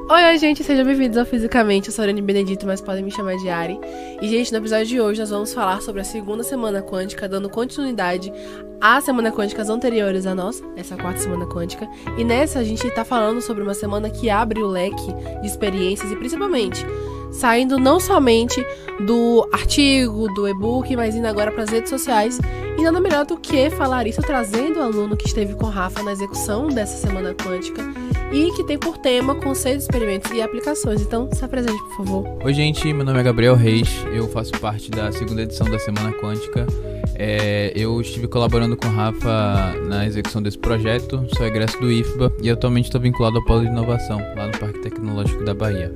Oi, gente, sejam bem-vindos ao Fisicamente. Eu sou a Arane Benedito, mas podem me chamar de Ari. E, gente, no episódio de hoje nós vamos falar sobre a segunda semana quântica, dando continuidade às semanas quânticas anteriores à nossa, essa quarta semana quântica. E nessa a gente tá falando sobre uma semana que abre o leque de experiências e principalmente saindo não somente do artigo, do e-book, mas indo agora para as redes sociais. E nada melhor do que falar isso trazendo o aluno que esteve com o Rafa na execução dessa semana quântica e que tem por tema conceitos, experimentos e aplicações. Então, se apresente, por favor. Oi, gente, meu nome é Gabriel Reis, eu faço parte da segunda edição da Semana Quântica. Eu estive colaborando com o Rafa na execução desse projeto, sou egresso do IFBA e atualmente estou vinculado ao Polo de Inovação, lá no Parque Tecnológico da Bahia.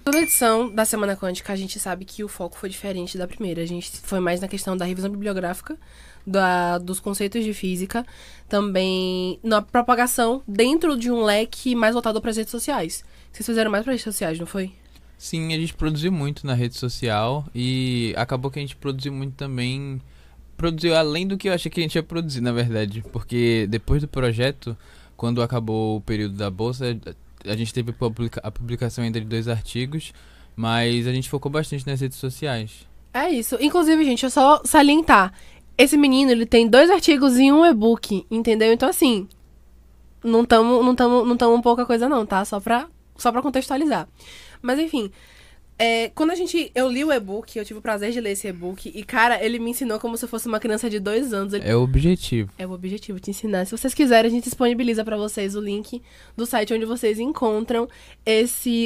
Na edição da Semana Quântica, a gente sabe que o foco foi diferente da primeira. A gente foi mais na questão da revisão bibliográfica, dos conceitos de física, também na propagação dentro de um leque mais voltado para as redes sociais. Vocês fizeram mais para as redes sociais, não foi? Sim, a gente produziu muito na rede social e acabou que a gente produziu muito também, produziu além do que eu achei que a gente ia produzir, na verdade, porque depois do projeto, quando acabou o período da bolsa, a gente teve a publicação ainda de 2 artigos, mas a gente focou bastante nas redes sociais. É isso. Inclusive, gente, eu só salientar. Esse menino, ele tem 2 artigos e um e-book, entendeu? Então, assim, não tamo pouca coisa não, tá? Só pra contextualizar. Mas, enfim, quando eu li o e-book, eu tive o prazer de ler esse e-book, e, cara, ele me ensinou como se eu fosse uma criança de 2 anos. É o objetivo. É o objetivo, te ensinar. Se vocês quiserem, a gente disponibiliza pra vocês o link do site onde vocês encontram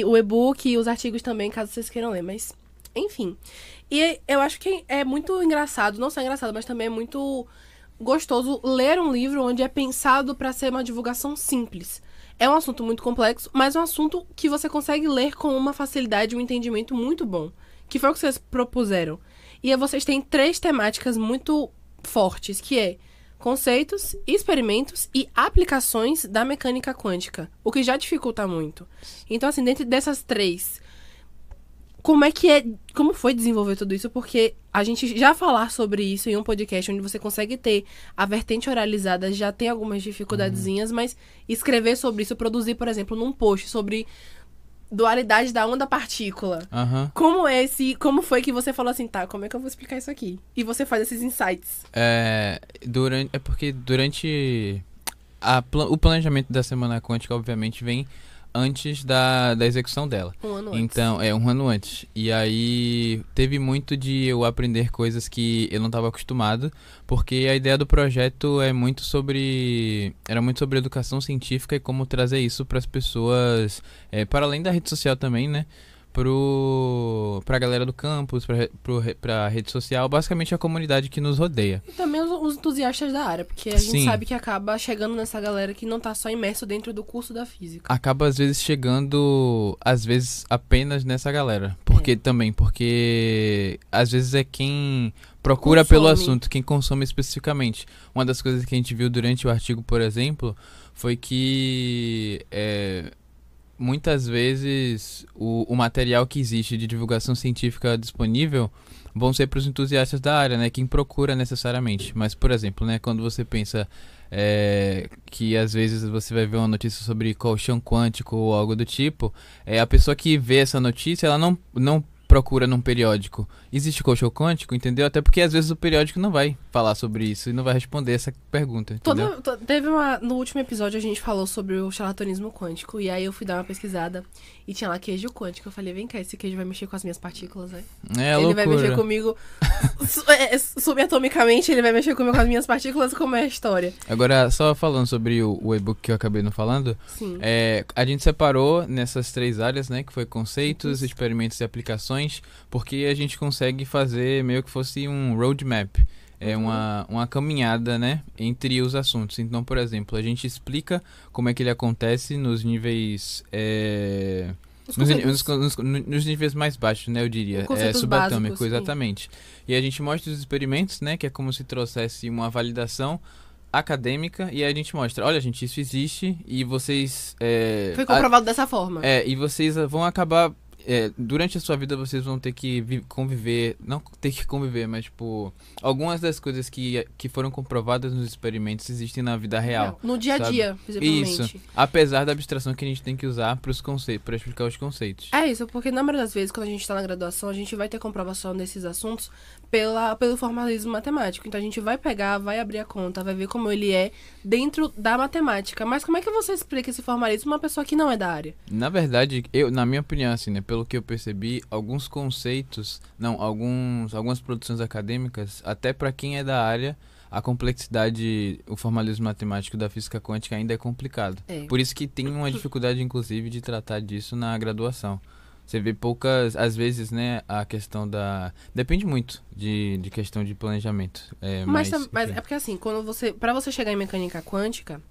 o e-book e os artigos também, caso vocês queiram ler, mas, enfim. E eu acho que é muito engraçado, não só engraçado, mas também é muito gostoso ler um livro onde é pensado pra ser uma divulgação simples. É um assunto muito complexo, mas é um assunto que você consegue ler com uma facilidade e um entendimento muito bom. Que foi o que vocês propuseram. E aí vocês têm 3 temáticas muito fortes, que é conceitos, experimentos e aplicações da mecânica quântica. O que já dificulta muito. Então, assim, dentro dessas 3... Como foi desenvolver tudo isso? Porque a gente já falar sobre isso em um podcast onde você consegue ter a vertente oralizada já tem algumas dificuldadezinhas, mas escrever sobre isso, produzir, por exemplo, num post sobre dualidade da onda-partícula. Como foi que você falou assim, tá, como é que eu vou explicar isso aqui? E você faz esses insights. Porque durante o planejamento da Semana Quântica, obviamente, vem antes da execução dela. Um ano antes. Então, 1 ano antes. E aí, teve muito de eu aprender coisas que eu não estava acostumado, porque a ideia do projeto era muito sobre educação científica e como trazer isso para as pessoas, para além da rede social também, né? Pra galera do campus, pra rede social, basicamente a comunidade que nos rodeia. E também os entusiastas da área, porque a gente sabe que acaba chegando nessa galera que não tá só imerso dentro do curso da física. Acaba às vezes chegando, apenas nessa galera. Porque às vezes é quem procura pelo assunto, quem consome especificamente. Uma das coisas que a gente viu durante o artigo, por exemplo, foi que muitas vezes o material que existe de divulgação científica disponível vão ser para os entusiastas da área, né? Quem procura necessariamente. Mas, por exemplo, né, quando você pensa que às vezes você vai ver uma notícia sobre colchão quântico ou algo do tipo, a pessoa que vê essa notícia, ela não procura num periódico. Existe colchão quântico, entendeu? Até porque às vezes o periódico não vai falar sobre isso e não vai responder essa pergunta, entendeu? No último episódio a gente falou sobre o charlatanismo quântico, e aí eu fui dar uma pesquisada e tinha lá queijo quântico. Eu falei, vem cá, esse queijo vai mexer com as minhas partículas, né? Ele loucura. Vai mexer comigo subatomicamente, ele vai mexer comigo com as minhas partículas, como é a história. Agora, só falando sobre o e-book que eu acabei não falando, a gente separou nessas 3 áreas, né, que foi conceitos, experimentos e aplicações, porque a gente consegue fazer meio que fosse um roadmap. Uma caminhada, né, entre os assuntos. Então, por exemplo, a gente explica como é que ele acontece nos níveis nos níveis mais baixos, né, eu diria, subatômico, básicos, exatamente. E a gente mostra os experimentos, né, que é como se trouxesse uma validação acadêmica, e aí a gente mostra, olha, gente, isso existe e vocês... Foi comprovado dessa forma. E vocês vão acabar durante a sua vida vocês vão ter que conviver, não ter que conviver, mas tipo, algumas das coisas que foram comprovadas nos experimentos existem na vida real. No dia a dia, principalmente. Isso, apesar da abstração que a gente tem que usar para os conceitos, para explicar os conceitos. É isso, porque na maioria das vezes, quando a gente está na graduação, a gente vai ter comprovação desses assuntos pelo formalismo matemático. Então a gente vai pegar, vai abrir a conta, vai ver como ele é dentro da matemática. Mas como é que você explica esse formalismo a uma pessoa que não é da área? Na verdade, na minha opinião, assim, né, pelo que eu percebi, alguns conceitos, algumas produções acadêmicas, até para quem é da área, a complexidade, o formalismo matemático da física quântica ainda é complicado. Por isso que tem uma dificuldade, inclusive, de tratar disso na graduação. Você vê às vezes, né, a questão depende muito de questão de planejamento. Mas é porque assim, pra você chegar em mecânica quântica,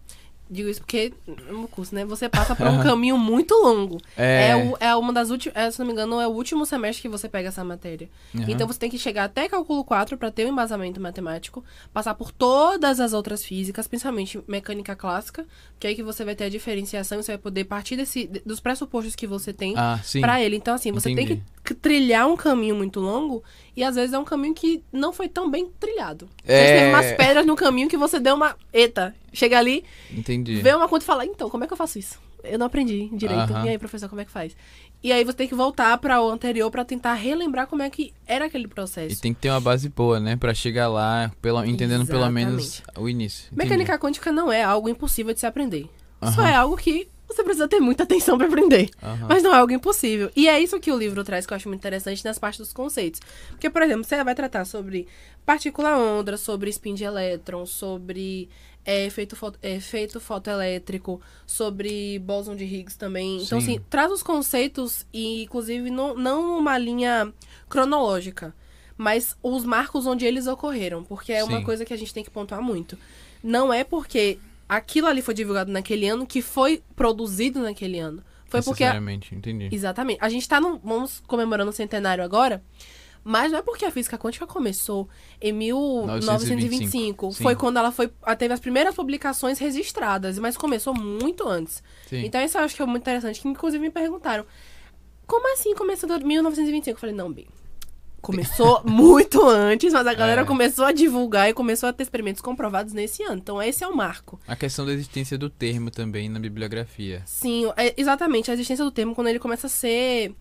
digo isso porque no curso, né, você passa por um caminho muito longo. É uma das últimas, se não me engano, é o último semestre que você pega essa matéria. Então você tem que chegar até cálculo 4 para ter um embasamento matemático, passar por todas as outras físicas, principalmente mecânica clássica, que é aí que você vai ter a diferenciação e você vai poder partir dos pressupostos que você tem para ele. Então assim, você tem que trilhar um caminho muito longo e às vezes é um caminho que não foi tão bem trilhado. Tem umas pedras no caminho que você deu uma... Eita, chega ali, vê uma conta e fala, então, como é que eu faço isso? Eu não aprendi direito. E aí, professor, como é que faz? E aí você tem que voltar para o anterior para tentar relembrar como é que era aquele processo. E tem que ter uma base boa, né? Para chegar lá, entendendo pelo menos o início. Mecânica quântica não é algo impossível de se aprender. Só é algo que você precisa ter muita atenção para aprender. Mas não é algo impossível. E é isso que o livro traz, que eu acho muito interessante nas partes dos conceitos. Porque, por exemplo, você vai tratar sobre partícula-onda, sobre spin de elétron, sobre efeito fotoelétrico, sobre bóson de Higgs também. Então, assim, traz os conceitos e, inclusive, não uma linha cronológica, mas os marcos onde eles ocorreram. Porque é uma coisa que a gente tem que pontuar muito. Não é porque aquilo ali foi divulgado naquele ano que foi produzido naquele ano. Foi porque... entendi. Exatamente. A gente vamos comemorando o centenário agora, mas não é porque a física quântica começou em 1925. Foi quando ela teve as primeiras publicações registradas, mas começou muito antes. Então isso eu acho que é muito interessante, que inclusive me perguntaram, como assim começou em 1925? Eu falei, não, Bi, começou muito antes, mas a galera começou a divulgar e começou a ter experimentos comprovados nesse ano. Então, esse é o marco. A questão da existência do termo também na bibliografia. Sim, exatamente. A existência do termo quando ele começa a ser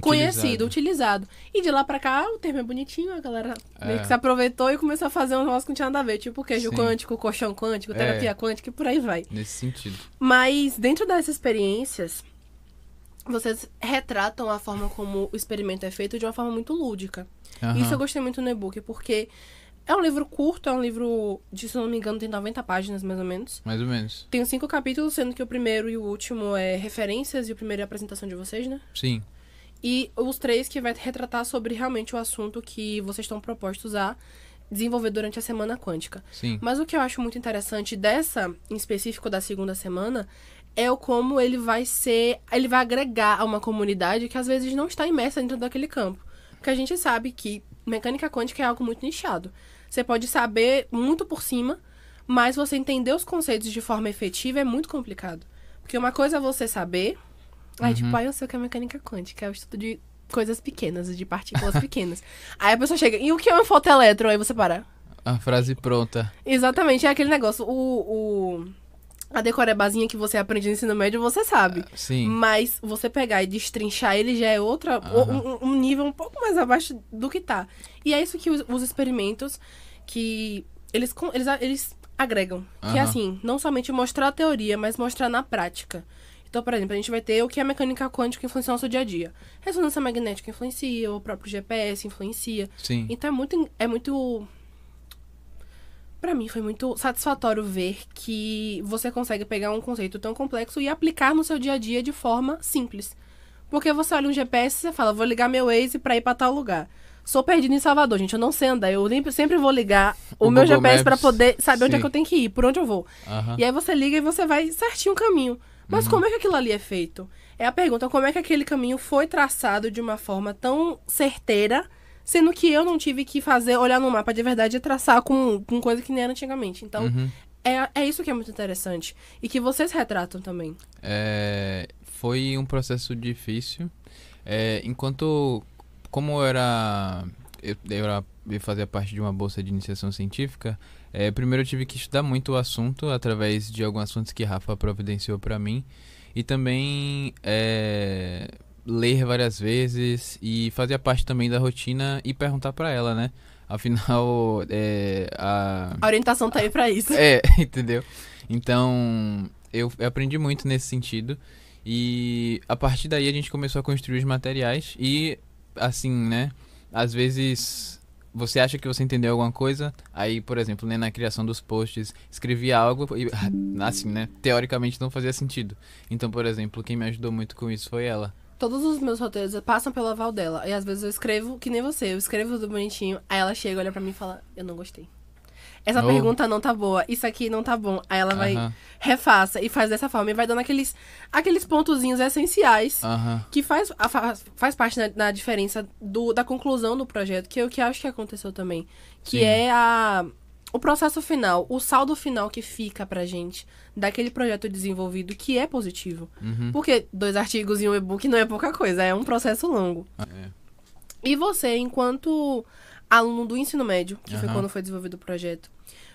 conhecido, utilizado. E de lá pra cá, o termo é bonitinho, a galera meio que se aproveitou e começou a fazer um negócio que não tinha nada a ver. Tipo queijo quântico, colchão quântico, terapia quântica e por aí vai. Nesse sentido. Mas, dentro dessas experiências, vocês retratam a forma como o experimento é feito de uma forma muito lúdica. Isso eu gostei muito no e-book, porque é um livro curto, é um livro de, se não me engano, tem 90 páginas, mais ou menos. Mais ou menos. Tem 5 capítulos, sendo que o primeiro e o último é referências e o primeiro é a apresentação de vocês, né? Sim. E os 3 que vai retratar sobre realmente o assunto que vocês estão propostos a desenvolver durante a Semana Quântica. Sim. Mas o que eu acho muito interessante dessa, em específico da segunda semana, é o como ele vai agregar a uma comunidade que às vezes não está imersa dentro daquele campo. Porque a gente sabe que mecânica quântica é algo muito nichado. Você pode saber muito por cima, mas você entender os conceitos de forma efetiva é muito complicado. Porque uma coisa é você saber... tipo, eu sei o que é mecânica quântica, é o estudo de coisas pequenas, de partículas pequenas. Aí a pessoa chega, e o que é um fotoelétron? Aí você para. A frase pronta. Exatamente, é aquele negócio. A decorebazinha que você aprende no ensino médio, você sabe. Sim. Mas você pegar e destrinchar ele já é um nível um pouco mais abaixo do que tá. E é isso que os experimentos, que eles agregam. Que é assim, não somente mostrar a teoria, mas mostrar na prática. Então, por exemplo, a gente vai ter o que a mecânica quântica influencia no nosso dia a dia. Ressonância magnética influencia, o próprio GPS influencia. Sim. Então é muito... Pra mim foi muito satisfatório ver que você consegue pegar um conceito tão complexo e aplicar no seu dia a dia de forma simples. Porque você olha um GPS e você fala, vou ligar meu Waze pra ir pra tal lugar. Sou perdido em Salvador, gente, eu não sei andar. Eu sempre vou ligar o meu GPS pra poder saber onde é que eu tenho que ir, por onde eu vou. E aí você liga e você vai certinho o caminho. Mas como é que aquilo ali é feito? É a pergunta, como é que aquele caminho foi traçado de uma forma tão certeira, sendo que eu não tive que olhar no mapa de verdade e traçar com coisa que nem era antigamente. Então, é isso que é muito interessante. E que vocês retratam também. Foi um processo difícil. Como eu fazia parte de uma bolsa de iniciação científica, primeiro eu tive que estudar muito o assunto através de algumas fontes que Rafa providenciou para mim e também ler várias vezes e fazia parte também da rotina e perguntar para ela, né? Afinal, A orientação tá aí pra isso. entendeu? Então, eu aprendi muito nesse sentido. E a partir daí a gente começou a construir os materiais. E, assim, né? Às vezes você acha que você entendeu alguma coisa. Aí, por exemplo, né, na criação dos posts, escrevi algo e, assim, né? Teoricamente não fazia sentido. Então, por exemplo, quem me ajudou muito com isso foi ela. Todos os meus roteiros passam pelo aval dela. E às vezes eu escrevo, que nem você, eu escrevo tudo bonitinho. Aí ela chega, olha pra mim e fala, eu não gostei. Essa Oh, pergunta não tá boa, isso aqui não tá bom. Aí ela vai, aham, refaça e faz dessa forma. E vai dando aqueles pontozinhos essenciais aham, que faz parte na diferença da conclusão do projeto, que é o que eu acho que aconteceu também. Que sim. é o processo final, o saldo final que fica pra gente daquele projeto desenvolvido, que é positivo. Uhum. Porque 2 artigos e um e-book não é pouca coisa, é um processo longo. É. E você, enquanto aluno do ensino médio, que foi Aham. quando foi desenvolvido o projeto,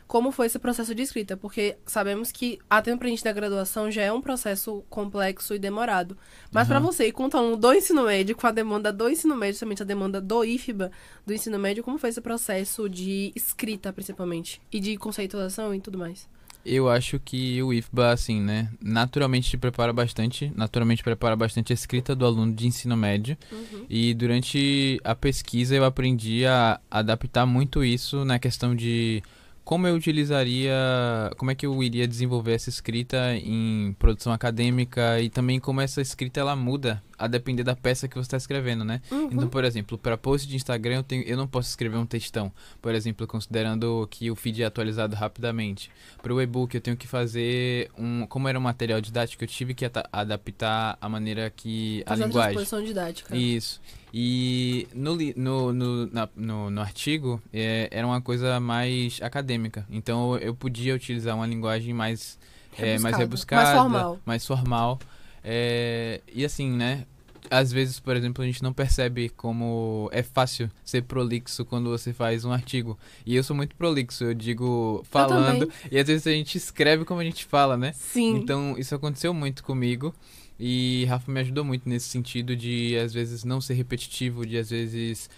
como foi esse processo de escrita? Porque sabemos que até pra gente da graduação já é um processo complexo e demorado. Mas pra Aham. você, enquanto aluno do ensino médio, com a demanda do ensino médio, somente a demanda do IFBA, do ensino médio, como foi esse processo de escrita, principalmente? E de conceituação e tudo mais? Eu acho que o IFBA, assim, né, naturalmente prepara bastante a escrita do aluno de ensino médio. Uhum. E durante a pesquisa eu aprendi a adaptar muito isso na questão de como é que eu iria desenvolver essa escrita em produção acadêmica e também como essa escrita ela muda a depender da peça que você está escrevendo, né? Então, Uhum. por exemplo, para post de Instagram eu não posso escrever um textão, por exemplo, considerando que o feed é atualizado rapidamente. Para o e-book eu tenho que fazer como era um material didático, eu tive que adaptar a maneira que a Fazer a linguagem. transposição didática. Isso. E no artigo era uma coisa mais acadêmica. Então eu podia utilizar uma linguagem mais mais rebuscada, Mais formal. mais formal. E assim, né? Às vezes, por exemplo, a gente não percebe como é fácil ser prolixo quando você faz um artigo. E eu sou muito prolixo, eu digo falando, também. e às vezes a gente escreve como a gente fala, né? Sim. Então, isso aconteceu muito comigo. E Rafa me ajudou muito nesse sentido de, às vezes, não ser repetitivo, de, às vezes,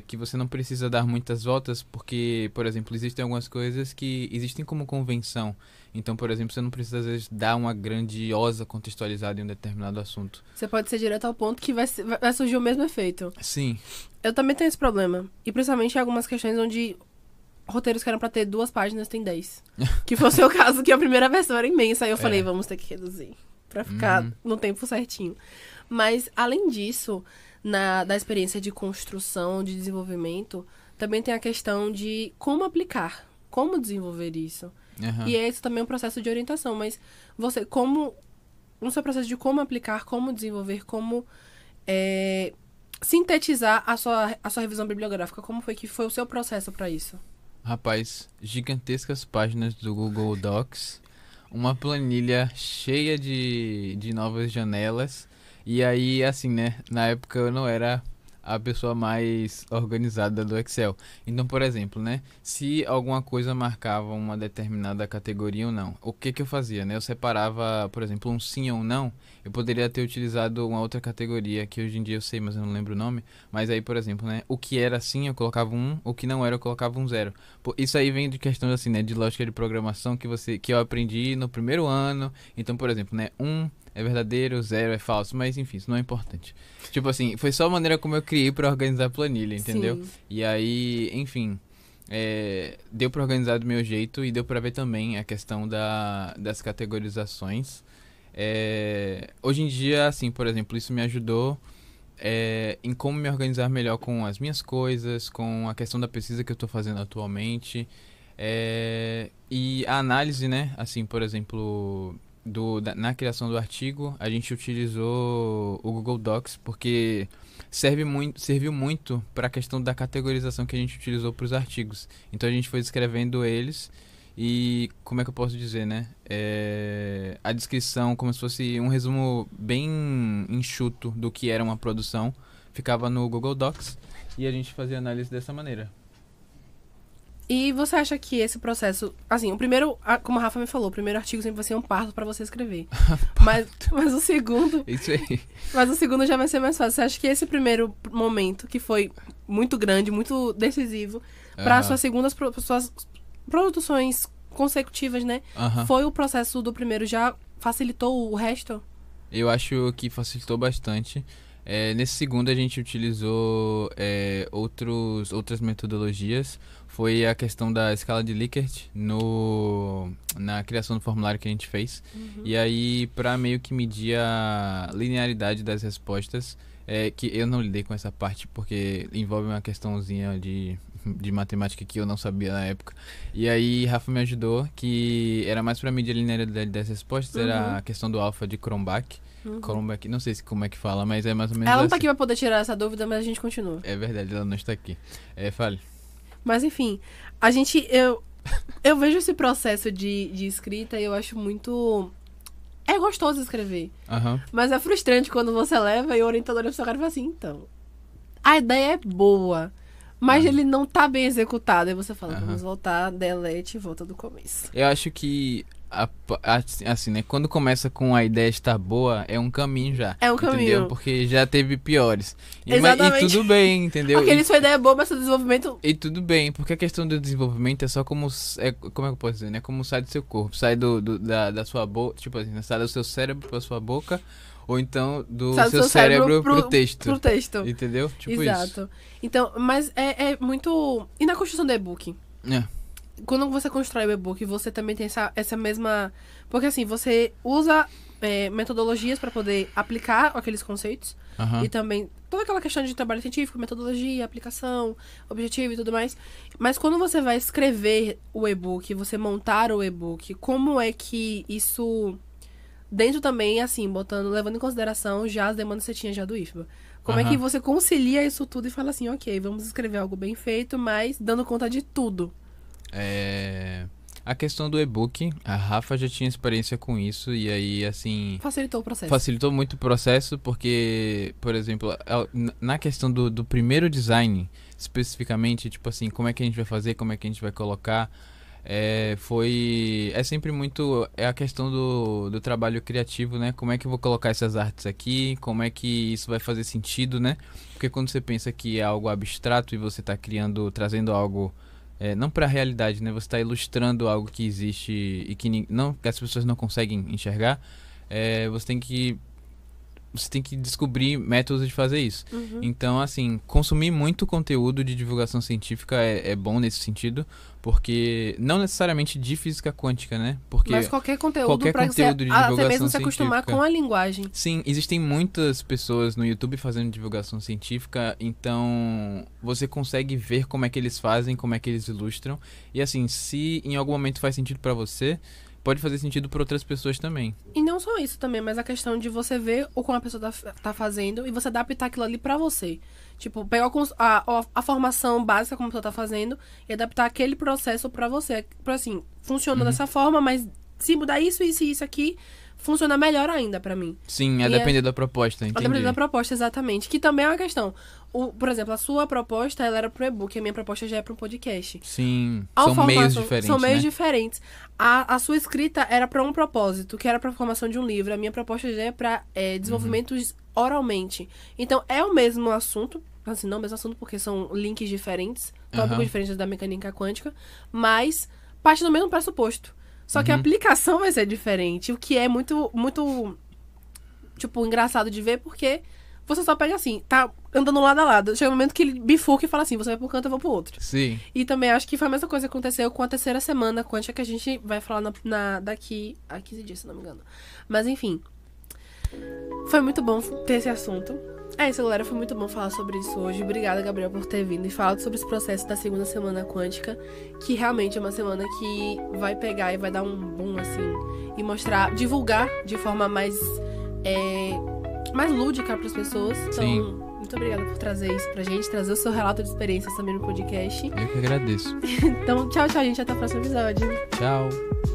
que você não precisa dar muitas voltas, porque, por exemplo, existem algumas coisas que existem como convenção. Então, por exemplo, você não precisa, às vezes, dar uma grandiosa contextualizada em um determinado assunto. Você pode ser direto ao ponto que vai surgir o mesmo efeito. Sim. Eu também tenho esse problema. E principalmente em algumas questões onde roteiros que eram pra ter 2 páginas tem 10. Que foi o seu caso, que a primeira versão era imensa. Aí eu falei, vamos ter que reduzir. Pra ficar Uhum. no tempo certinho. Mas, além disso, da experiência de construção, de desenvolvimento, também tem a questão de como aplicar. Como desenvolver isso. Aham. E esse também é um processo de orientação. Mas você, no seu processo de como aplicar, como desenvolver, como sintetizar a sua revisão bibliográfica, como foi que foi o seu processo para isso? Rapaz, gigantescas páginas do Google Docs, uma planilha cheia de novas janelas. E aí, assim, né? Na época eu não era a pessoa mais organizada do Excel. Então, por exemplo, né? Se alguma coisa marcava uma determinada categoria ou não, o que que eu fazia, né? Eu separava, por exemplo, um sim ou um não. Eu poderia ter utilizado uma outra categoria que hoje em dia eu sei, mas eu não lembro o nome. Mas aí, por exemplo, né? O que era sim, eu colocava um. O que não era, eu colocava um zero. Isso aí vem de questão assim, né? De lógica de programação que eu aprendi no primeiro ano. Então, por exemplo, né? É verdadeiro, 0 é falso, mas enfim, isso não é importante. Tipo assim, foi só a maneira como eu criei pra organizar a planilha, entendeu? Sim. E aí, enfim, deu pra organizar do meu jeito e deu pra ver também a questão das categorizações. Hoje em dia, assim, por exemplo, isso me ajudou em como me organizar melhor com as minhas coisas, com a questão da pesquisa que eu tô fazendo atualmente. E a análise, né, assim, por exemplo... na criação do artigo, a gente utilizou o Google Docs porque serviu muito para a questão da categorização que a gente utilizou para os artigos. Então a gente foi escrevendo eles E como é que eu posso dizer, né? A descrição, como se fosse um resumo bem enxuto do que era uma produção, ficava no Google Docs e a gente fazia análise dessa maneira. E você acha que esse processo... Assim, o primeiro, como a Rafa me falou, o primeiro artigo sempre vai ser um parto pra você escrever. mas o segundo... Isso aí. Mas o segundo já vai ser mais fácil. Você acha que esse primeiro momento, que foi muito grande, muito decisivo, para suas segundas suas produções consecutivas, né? Foi o processo do primeiro, já facilitou o resto? Eu acho que facilitou bastante. Nesse segundo a gente utilizou outras metodologias. Foi a questão da escala de Likert na criação do formulário que a gente fez. E aí, para meio que medir a linearidade das respostas, que eu não lidei com essa parte porque envolve uma questãozinha de matemática que eu não sabia na época. E aí, Rafa me ajudou, que era mais para medir a linearidade das respostas, era a questão do alfa de Cronbach. Cronbach, não sei como é que fala, mas é mais ou menos ela não tá assim. aqui pra poder tirar essa dúvida, mas a gente continua. É verdade, ela não está aqui. Fale. Mas enfim, eu vejo esse processo de escrita e eu acho muito... É gostoso escrever. Mas é frustrante quando você leva e o orientador da sua cara fala assim, então, a ideia é boa, mas ele não tá bem executado. Aí você fala, vamos voltar, delete e volta do começo. Eu acho que assim, né? Quando começa com a ideia estar boa, é um caminho já. É um caminho. Entendeu? Porque já teve piores. Exatamente. E tudo bem, entendeu? Aquele sua ideia é boa, mas seu desenvolvimento... E tudo bem, porque a questão do desenvolvimento é só como é que eu posso dizer, né? Como sai do seu corpo. Sai da sua boca, tipo assim, sai do seu cérebro pra sua boca, ou então do seu cérebro pro texto. Pro texto. Entendeu? Tipo Exato. isso. Então, mas é muito... E na construção do e-book? Quando você constrói o e-book, você também tem essa mesma... Porque assim, você usa metodologias para poder aplicar aqueles conceitos. E também toda aquela questão de trabalho científico, metodologia, aplicação, objetivo e tudo mais. Mas quando você vai escrever o e-book, você montar o e-book, como é que isso... Dentro também, assim, levando em consideração já as demandas que você tinha já do IFBA. Como é que você concilia isso tudo e fala assim, ok, vamos escrever algo bem feito, mas dando conta de tudo? A questão do e-book, a Rafa já tinha experiência com isso e aí, assim... Facilitou o processo. Facilitou muito o processo porque, por exemplo, na questão do primeiro design, especificamente, tipo assim, como é que a gente vai fazer, como é que a gente vai colocar, é sempre muito... É a questão do trabalho criativo, né? Como é que eu vou colocar essas artes aqui, como é que isso vai fazer sentido, né? Porque quando você pensa que é algo abstrato e você está trazendo algo... não para a realidade, né? Você está ilustrando algo que existe e que as pessoas não conseguem enxergar. Você tem que descobrir métodos de fazer isso. Então, assim, consumir muito conteúdo de divulgação científica é bom nesse sentido, porque não necessariamente de física quântica, né? Mas qualquer conteúdo de divulgação até mesmo se acostumar com a linguagem. Sim, existem muitas pessoas no YouTube fazendo divulgação científica, então você consegue ver como é que eles fazem, como é que eles ilustram. E assim, se em algum momento faz sentido pra você, pode fazer sentido para outras pessoas também. E não só isso também, mas a questão de você ver o como a pessoa tá fazendo e você adaptar aquilo ali pra você. Tipo, pegar a formação básica como a pessoa tá fazendo e adaptar aquele processo pra você. Assim, funciona dessa forma, mas se mudar isso e isso aqui, funciona melhor ainda pra mim. Sim, a depender da proposta, entendi. A depender da proposta, exatamente. Que também é uma questão. Por exemplo, a sua proposta, ela era pro e-book, a minha proposta já é pro podcast. Sim, são meios diferentes, São meios diferentes. A sua escrita era pra um propósito, que era pra formação de um livro. A minha proposta já é pra desenvolvimento oralmente. Então, é o mesmo assunto. Assim, não o mesmo assunto, porque são links diferentes. Tópicos diferentes da mecânica quântica. Mas, parte do mesmo pressuposto. Só que a aplicação vai ser diferente. O que é muito, muito, tipo, engraçado de ver, porque você só pega assim, tá andando lado a lado. Chega um momento que ele bifurca e fala assim, você vai pro canto, eu vou pro outro. Sim. E também acho que foi a mesma coisa que aconteceu com a terceira semana quântica, que a gente vai falar daqui a 15 dias, se não me engano. Mas, enfim. Foi muito bom ter esse assunto. É isso, galera. Foi muito bom falar sobre isso hoje. Obrigada, Gabriel, por ter vindo e falado sobre esse processo da segunda semana quântica, que realmente é uma semana que vai pegar e vai dar um boom, assim, e mostrar, divulgar de forma mais mais lúdica pras pessoas. Então, Sim. muito obrigada por trazer isso pra gente, trazer o seu relato de experiências também no podcast. Eu que agradeço. Então, tchau, tchau, gente. Até o próximo episódio. Tchau.